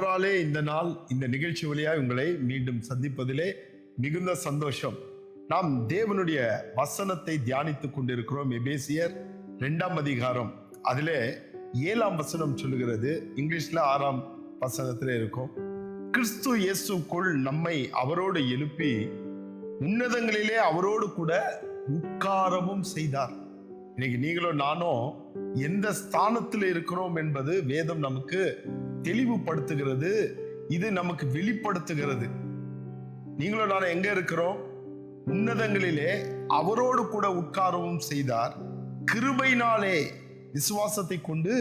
அவராலே இந்த நாள் இந்த நிகழ்ச்சி வழியாக உங்களை மீண்டும் சந்திப்பதிலே மிகுந்த சந்தோஷம். நாம் தேவனுடைய வசனத்தை தியானித்துக் கொண்டிருக்கிறோம். எபேசியர் 2ஆம் அதிகாரம் அதிலே 7ஆம் வசனம் சொல்லுகிறது. இங்கிலீஷ்ல 6ஆம் வசனத்திலே இருக்கும். கிறிஸ்து இயேசுக்குள் நம்மை அவரோடு எழுப்பி உன்னதங்களிலே அவரோடு கூட உட்காரவும் செய்தார். இன்னைக்கு நீங்களும் நானும் எந்த ஸ்தானத்தில் இருக்கிறோம் என்பது வேதம் நமக்கு தெளிவுபடுத்துகிறது. இது நமக்கு வெளிப்படுத்துகிறது. நீங்களும் நானும் எங்க இருக்கிறோம்? உன்னதங்களிலே அவரோடு கூட உட்காரவும் செய்தார். கிருபையினாலே விசுவாசத்தை கொண்டு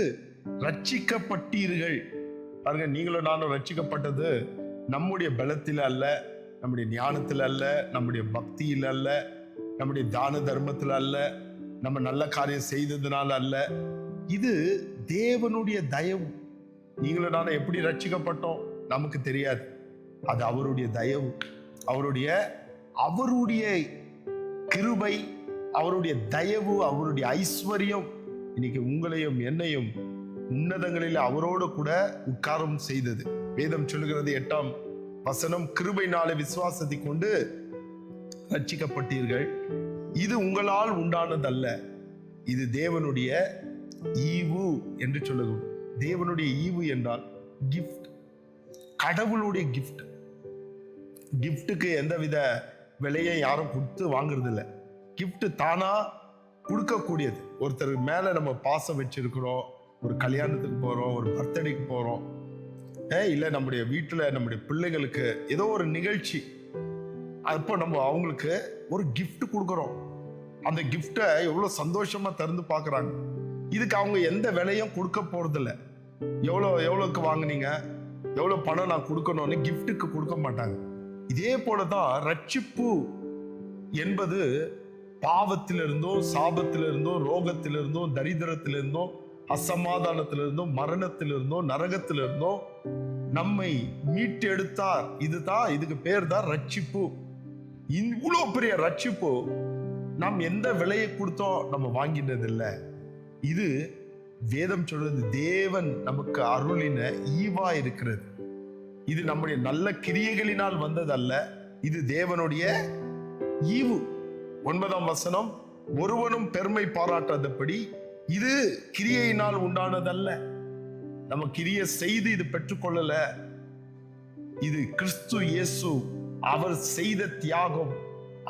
ரட்சிக்கப்பட்டீர்கள். பாருங்க, நீங்களும் நானும் ரட்சிக்கப்பட்டது நம்முடைய பலத்தில் அல்ல, நம்முடைய ஞானத்தில் அல்ல, நம்முடைய பக்தியில் அல்ல, நம்முடைய தான தர்மத்தில் அல்ல, நம்ம நல்ல காரியம் செய்ததுனால அல்ல. இது தேவனுடைய தயவு. நீங்களும் நானும் எப்படி ரட்சிக்கப்பட்டோம் நமக்கு தெரியாது. அது அவருடைய தயவு, அவருடைய கிருபை, அவருடைய தயவு, அவருடைய ஐஸ்வர்யம் இன்னைக்கு உங்களையும் என்னையும் உன்னதங்களில் அவரோடு கூட உட்காரம் செய்தது. வேதம் சொல்லுகிறது 8ஆம் வசனம், கிருபையினாலே விசுவாசத்தை கொண்டு ரட்சிக்கப்பட்டீர்கள். இது உங்களால் உண்டானதல்ல, இது தேவனுடைய ஈவு என்று சொல்லுகிறோம். தேவனுடைய ஈவு என்றால் கிஃப்ட், கடவுளுடைய கிஃப்ட். கிஃப்ட்டுக்கு எந்தவித விலையை யாரும் கொடுத்து வாங்குறது இல்லை. கிஃப்ட் தானா கொடுக்கக்கூடியது. ஒருத்தர் மேல நம்ம பாசம் வச்சிருக்கிறோம், ஒரு கல்யாணத்துக்கு போறோம், ஒரு பர்த்டேக்கு போறோம், இல்லை நம்முடைய வீட்டுல நம்முடைய பிள்ளைகளுக்கு ஏதோ ஒரு நிகழ்ச்சி, அப்போ நம்ம அவங்களுக்கு ஒரு கிஃப்ட் கொடுக்குறோம். அந்த கிஃப்டை எவ்வளவு சந்தோஷமா திறந்து பார்க்கறாங்க. இதுக்கு அவங்க எந்த விலையும் கொடுக்க போறதில்ல. எவ்வளோக்கு வாங்குனீங்க, எவ்வளோ பணம் நான் கொடுக்கணும்னு கிஃப்ட்டுக்கு கொடுக்க மாட்டாங்க. இதே போலதான் ரட்சிப்பு என்பது பாவத்திலிருந்தோ, சாபத்திலிருந்தோ, ரோகத்திலிருந்தோ, தரித்திரத்திலிருந்தோ, அசமாதானத்திலிருந்தோ, மரணத்திலிருந்தோ, நரகத்திலிருந்தோ நம்மை மீட்டு எடுத்தார். இதுக்கு பேர் தான் ரட்சிப்பு. இவ்வளோ பெரிய ரட்சிப்பு நாம் எந்த விலையை கொடுத்தோம் நம்ம வாங்கினது இல்லை. இது வேதம் சொல்றது தேவன் நமக்கு அருளின ஈவா இருக்கிறது. இது நம்முடைய நல்ல கிரியைகளினால் வந்ததல்ல, இது தேவனுடைய ஈவு. 9ஆம் வசனம், ஒருவனும் பெருமை பாராட்டாதபடி இது கிரியையினால் உண்டானதல்ல. நம்ம கிரியை செய்து இது பெற்றுக்கொள்ளல. இது கிறிஸ்து இயேசு அவர் செய்த தியாகம்.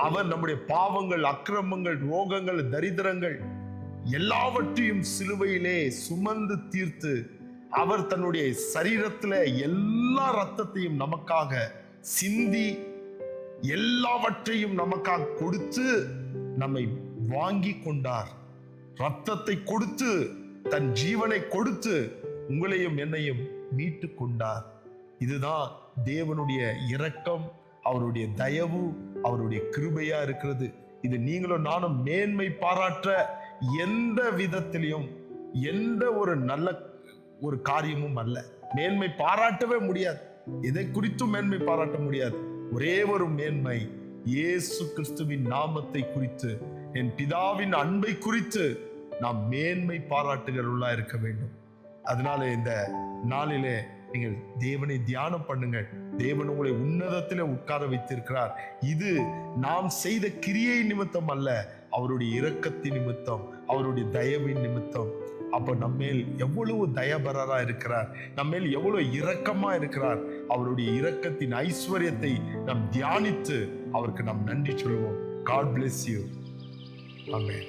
அவர் நம்முடைய பாவங்கள், அக்கிரமங்கள், ரோகங்கள், தரித்திரங்கள் எல்லாவற்றையும் சிலுவையிலே சுமந்து தீர்த்து அவர் தன்னுடைய சரீரத்துல எல்லா ரத்தத்தையும் நமக்காக சிந்தி எல்லாவற்றையும் நமக்காக கொடுத்து நம்மை வாங்கி கொண்டார். ரத்தத்தை கொடுத்து, தன் ஜீவனை கொடுத்து உங்களையும் என்னையும் மீட்டு கொண்டார். இதுதான் தேவனுடைய இரக்கம், அவருடைய தயவு, அவருடைய கிருபையா இருக்கிறது. இது நீங்களும் நானும் மேன்மை பாராட்ட எந்த விதத்திலையும் எந்த ஒரு நல்ல ஒரு காரியமும் அல்ல. மேன்மை பாராட்டவே முடியாது. எதை குறித்தும் மேன்மை பாராட்ட முடியாது. ஒரே ஒரு மேன்மை, இயேசு கிறிஸ்துவின் நாமத்தை குறித்து, என் பிதாவின் அன்பை குறித்து நாம் மேன்மை பாராட்டுகிறவர்களா இருக்க வேண்டும். அதனால இந்த நாளிலே நீங்கள் தேவனை தியானம் பண்ணுங்கள். தேவன் உங்களை உன்னதத்திலே உட்கார வைத்திருக்கிறார். இது நாம் செய்த கிரியை நிமித்தம் அல்ல, அவருடைய இரக்கத்தின் நிமித்தம், அவருடைய தயவின் நிமித்தம். அப்ப நம்மேல் எவ்வளவு தயபரரா இருக்கிறார், நம்மேல் எவ்வளவு இரக்கமா இருக்கிறார். அவருடைய இரக்கத்தின் ஐஸ்வர்யத்தை நாம் தியானித்து அவருக்கு நாம் நன்றி சொல்லுவோம். God bless you. Amen.